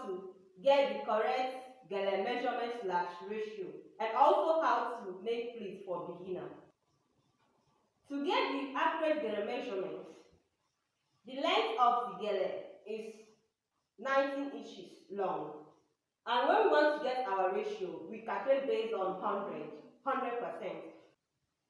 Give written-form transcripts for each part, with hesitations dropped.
to get the correct gele measurement / ratio, and also how to make pleats for beginner. To get the accurate gele measurement, the length of the gele is 19 inches long. And when we want to get our ratio, we calculate based on 100%.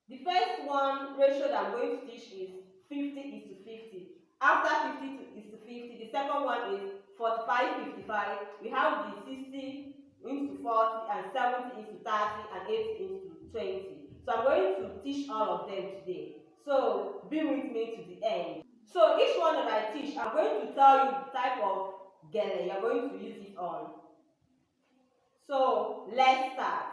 The first one ratio that I'm going to teach is 50:50. After 50:50, the second one is 45:55. We have the 60:40 and 70:30 and 80:20. So I'm going to teach all of them today. So be with me to the end. So each one that I teach, I'm going to tell you the type of gele you're going to use it on. So let's start.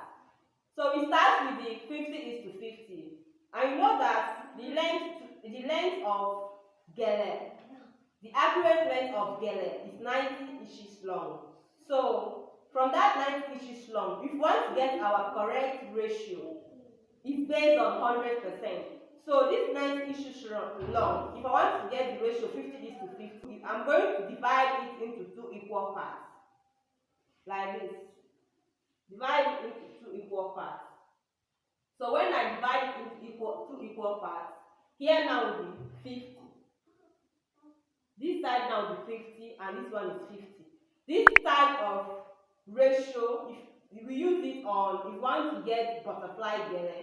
So we start with the 50:50. And you know that the length of gele, the accurate length of gele is 90 inches long. So from that 90 inches long, if we want to get our correct ratio, it's based on 100%. So this 90 inches long, if I want to get the ratio 50:50, I'm going to divide it into 2 equal parts. Like this. Divide it into 2 equal parts. So when I divide it into 2 equal parts, here now will be 50. This side now will be 50 and this one is 50. This type of ratio, if we use it on, if you want to get butterfly gele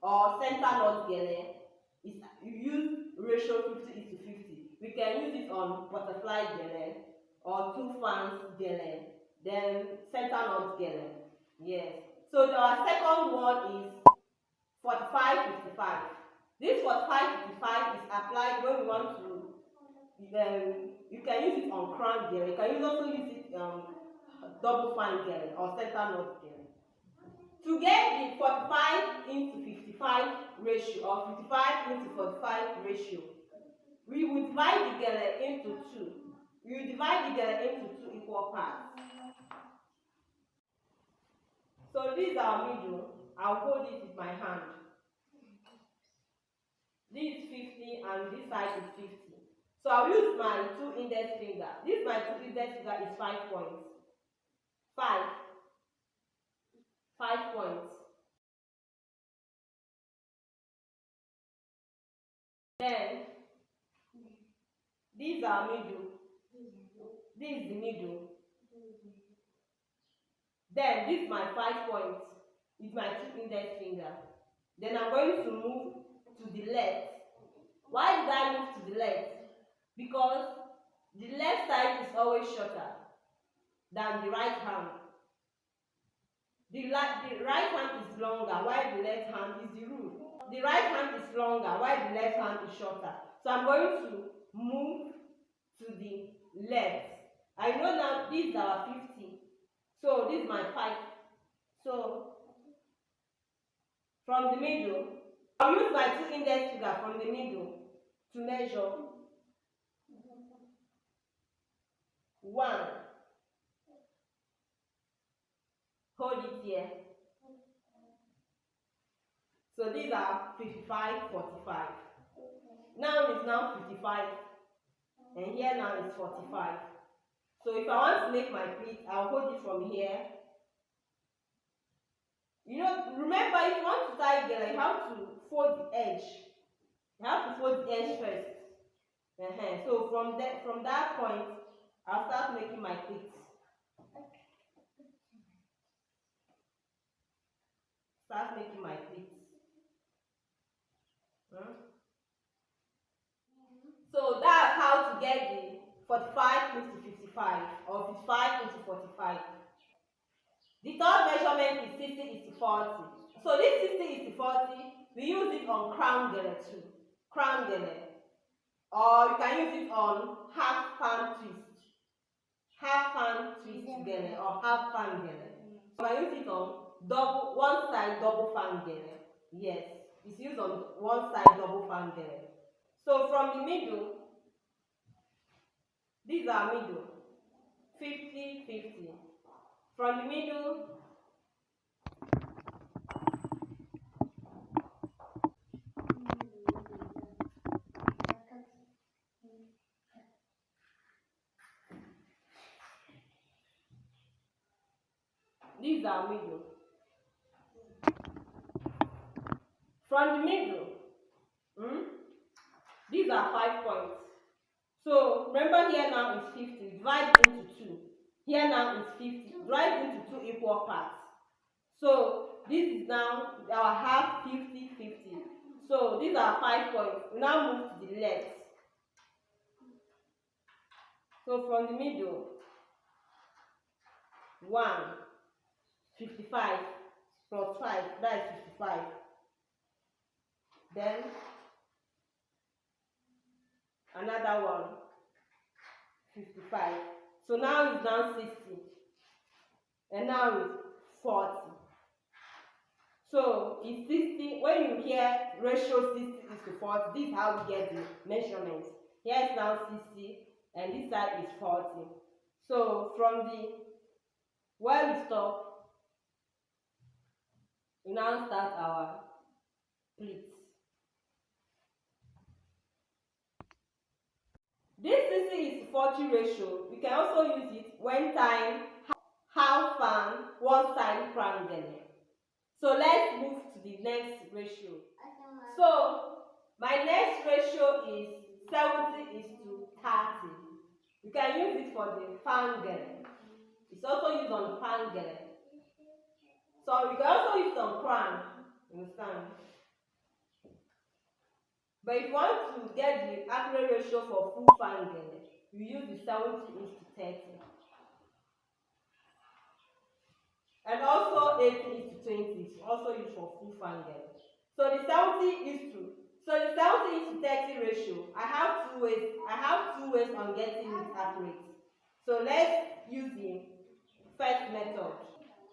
or center knot gele, you use ratio 50:50. We can use it on butterfly gele or 2 fans gele, then center knot gele. Yes. So our second one is 45:55. This 45:55 is applied when we want to, you can use it on crown gele. You can also use it double fine gele or center knot gele. To get the 45:55 ratio or 55:45 ratio, we will divide the gele into 2. We will divide the gele into 2 equal parts. So this is our middle. I'll hold it with my hand. This is 50 and this side is 50. So I'll use my 2 index finger. This my 2 index finger is 5 points. 5 points. Then these are middle. This is the middle. Then this is my 5 points with my 2 index finger. Then I'm going to move to the left. Why did I move to the left? Because the left side is always shorter than the right hand. The right hand is longer while the left hand is the rule. The right hand is longer while the left hand is shorter. So I'm going to move to the left. I know now these are 50. So this is my 5. So from the middle, I'll use my 2 index finger from the middle to measure 1. Hold it here. So these are 55:45. Now it's now 55. And here now is 45. So if I want to make my pleat, I'll hold it from here. You know, remember, if you want to tie gele, you have to fold the edge. You have to fold the edge first. So from that point, I'll start making my pleats. Start making my pleats. So that's how to get the 45:55 or 55:45. The third measurement is 60:40. So this 60:40, we use it on crown gele too. Crown gele. Or you can use it on half fan twist. Half fan twist gele or half fan gele. You can use it on one side double fan gele. Yes, it's used on one side double fan gele. So from the middle, these are middle, 50:50. From the middle, These are middle. From the middle, these are 5 points. So remember, here now is 50. Divide into 2. Here now is 50. Divide into 2 equal parts. So this is now our half 50, 50. So these are 5 points. We now move to the left. So from the middle, 1, 55 plus 5, that is 55. Then another one, 55. So now it's down 60. And now it's 40. So it's 60. When you hear ratio 60 is to 40, this is how we get the measurements. Here is now 60 and this side is 40. So from the where we stop, we now start our pleats. This 60 is to 40 ratio. We can also use it when tying half fan one side crown gele. So let's move to the next ratio. So my next ratio is 70 is to 30. You can use it for the fan gele. It's also used on the fan gele. So you can also use it on crown. Understand? But if you want to get the accurate ratio for full fan gele, you use the 70 is to 30. And also 80 is to 20 is also used for full fan gele. So the 70 is to 30 ratio. I have two ways on getting it accurate. So let's use the first method.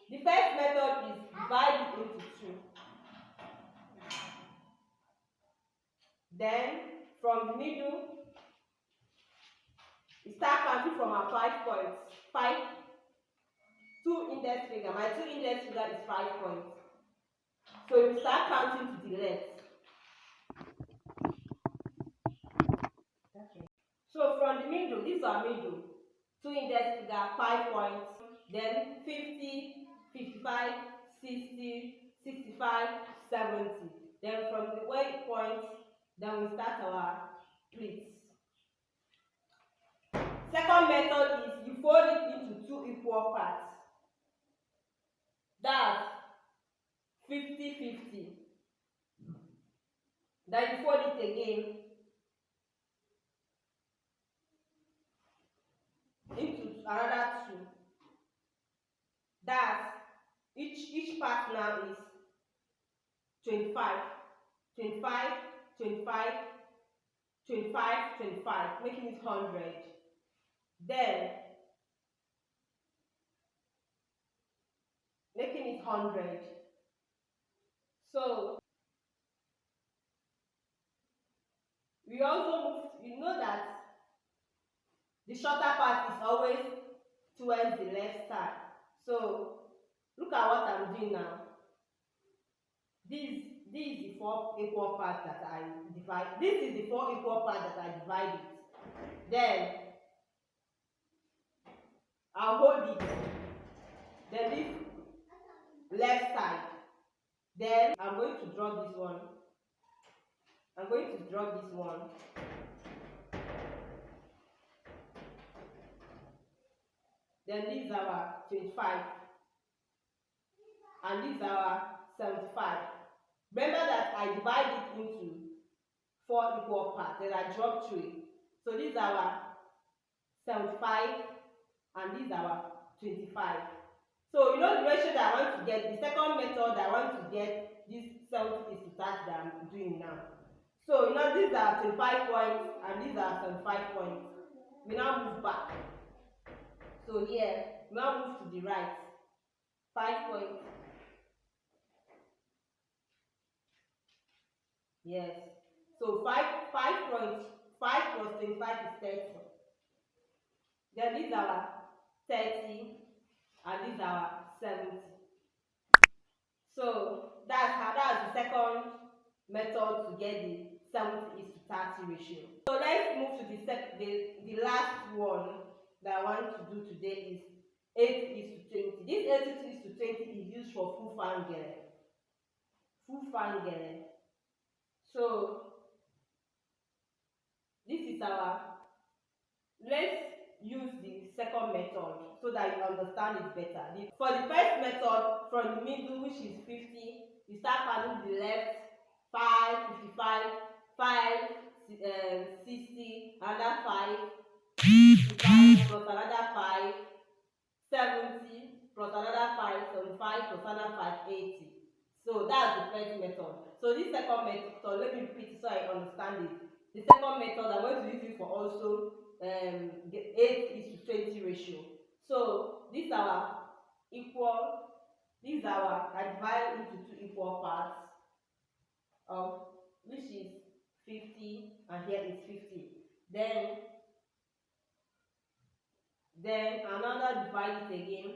The first method is divide it into 2. Then from the middle, we start counting from our 5 points. 2 index finger. My 2 index finger is 5 points. So we start counting to the left. Okay. So from the middle, these are middle. 2 index finger, 5 points. Then 50, 55, 60, 65, 70. Then from the weight point, then we start our pleats. Second method is you fold it into 2 equal parts. That's 50-50. Then you fold it again into another 2. That's each part now is 25, 25, 25, 25, 25, making it 100. Then making it 100. So we also move, you know that the shorter part is always towards the left side. So look at what I'm doing now. This is the 4 equal parts that I divide. This is the 4 equal parts that I divided. Then I'll hold it. Then this left side. Then I'm going to draw this one. I'm going to draw this one. Then these are our 25. And these are our 75. Remember that I divide it into 4 equal parts. Then I drop 3. So these are our 75 and these are our 25. So you know the ratio that I want to get, the second method that I want to get this 70 is to 30 that I'm doing now. So you know these are 25 points and these are 75 points. We now move back. So here, we now move to the right. 5 points. Yes. So 5 points. 5 plus 25 is 30. Then these are 30 and these are 70. So that's the second method to get the 70 is to 30 ratio. So let's move to the last one that I want to do today is 80:20. This 80:20 is used for full fan gele. Full fan gele. So this is our. Let's use the second method so that you understand it better. For the first method, from the middle, which is 50, you start counting the left 5, 55, 5, 60, another 5, 55 plus another 5, 70 plus another 5, 75 plus another 5, 80. So that's the first method. So this second method, let me repeat it so I understand it. The second method, I'm going to use it for also 8:20 ratio. So these are equal. These are I divide into two equal parts of which is 50 and here is 50. Then another divide it again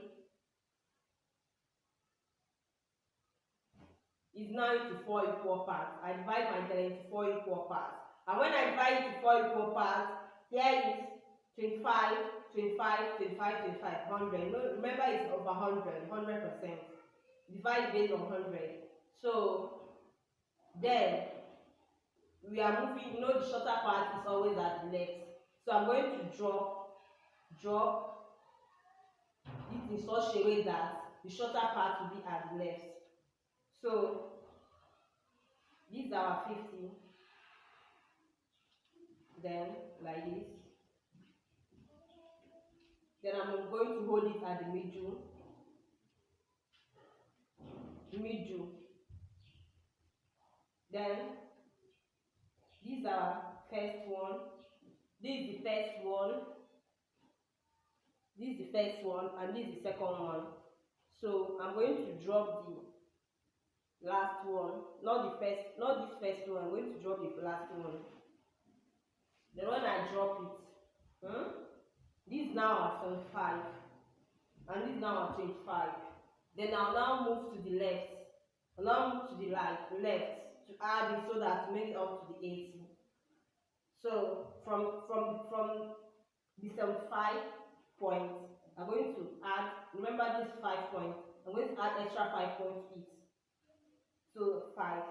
is now into 4 equal parts. I divide my gele into 4 equal parts. And when I divide it into 4 equal parts, here is 25, 25, 25, 25, 100. No, remember it's over 100, 100%. Divide based on 100. So then we are moving, the shorter part is always at the left. So I'm going to drop it in such a way that the shorter part will be at the left. So these are 50. Then like this. Then I'm going to hold it at the middle. Then these are first one. This is the first one. This is the first one, and this is the second one. So I'm going to drop the last one, not this first one. I'm going to drop the last one. Then when I drop it, these now are 25, and these now are 25. Then I'll now move to the left. I'll now move to the left to add it so that to make it up to the 80. So from the 75 points, I'm going to add. Remember this 5 points. I'm going to add extra 5 points each. So 5,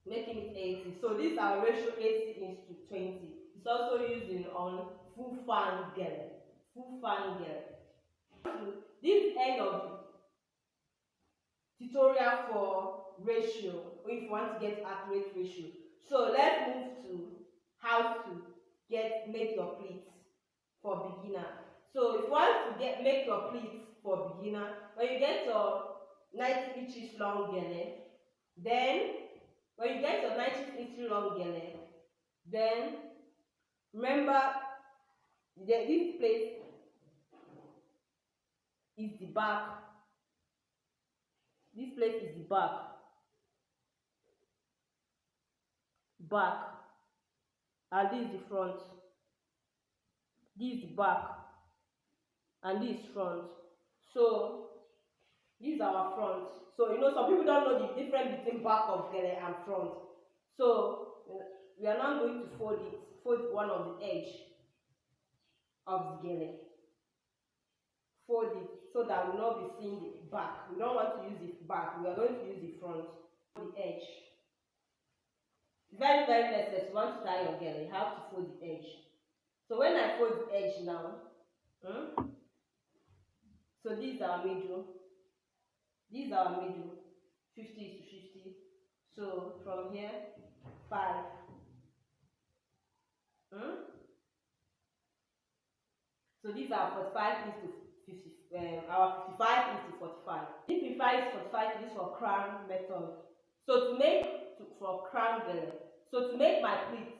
making it 80. So this is our ratio 80:20. It's also used on full fan gele. This end of the tutorial for ratio, or if you want to get accurate ratio. So let's move to how to make your pleats for beginner. So if you want to make your pleats for beginner, when you get your 90 inches long gele, then when you get your 90 inches long gele, then remember this place is the back. This place is the back, and this is the front. This is the back, and this is front. So these are our front. So some people don't know the difference between back of gele and front. So we are now going to fold one of the edge of the gele. Fold it so that we will not be seeing the back. We don't want to use the back. We are going to use the front. The edge. Very, very necessary. If you want to tie your gele, you have to fold the edge. So when I fold the edge now, so these are middle. 50:50. So from here, 5. So these are 45:50. Our 55:45. This 55:45 is for crown method. So to make for crown gele. So to make my pleats,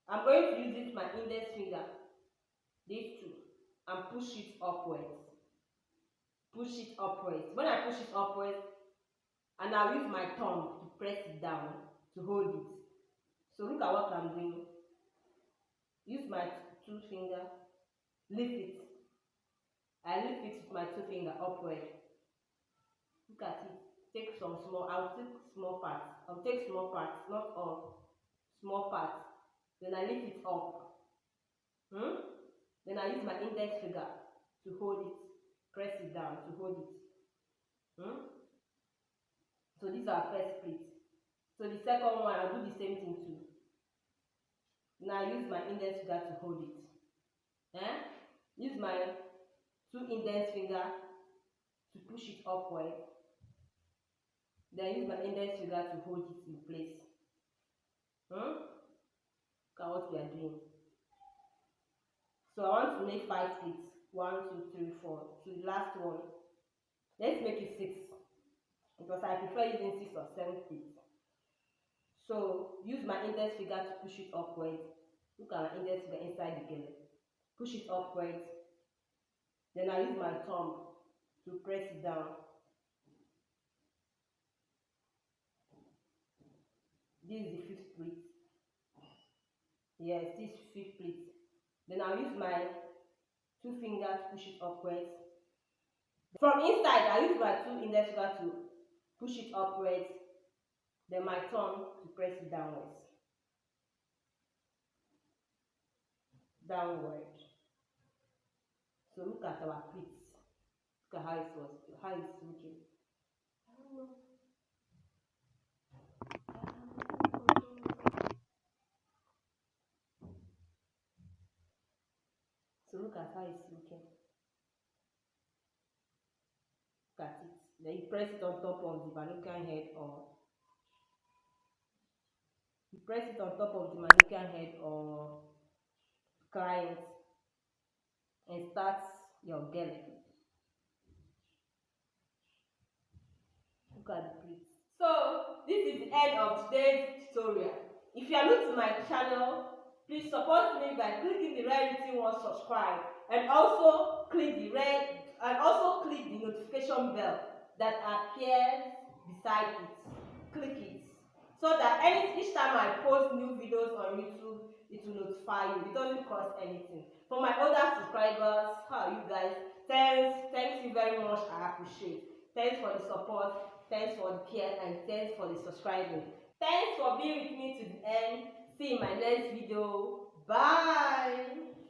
I'm going to use this my index finger, these two, and push it upwards. When I push it upwards, and I'll use my thumb to press it down to hold it. So look at what I'm doing. Use my 2 finger, lift it. I lift it with my 2 finger upward. Look at it. Take some small. I'll take small parts. I'll take small parts, not all. Small parts. Then I lift it up. Hmm? Then I use my index finger to hold it, press it down to hold it. Hmm? So these are first pleat. So the second one, I'll do the same thing too. Now I use my index finger to hold it. Eh? Use my two index finger to push it upward. Then use my index finger to hold it in place. Hmm? Look at what we are doing. So I want to make 5 pleats. 1, 2, 3, 4. So the last one. Let's make it 6. Because I prefer using 6 or 7 pleats. So use my index finger to push it upward. Look at my index finger inside the gele. Push it upward. Then I use my thumb to press it down. This is the 5th pleat. Yes, this is 5th pleat. Then I'll use my 2 fingers to push it upwards. From inside, I use my 2 index fingers to push it upwards. Then my thumb to press it downwards. Downward. So look at our pleats. Look at how it's looking. So look at how it's looking. Look at it. Then you press it on top of the mannequin head, or you press it on top of the mannequin head or client and start your gele. Look at the pleats. So this is the end of today's tutorial. If you are new to my channel, please support me by clicking the red written one subscribe, and also click the notification bell that appears beside it. Click it so that each time I post new videos on YouTube, it will notify you. It doesn't cost anything. For my older subscribers, how are you guys? Thanks you very much. I appreciate. Thanks for the support. Thanks for the care, and thanks for the subscribing. Thanks for being with me to the end. See you in my next video. Bye.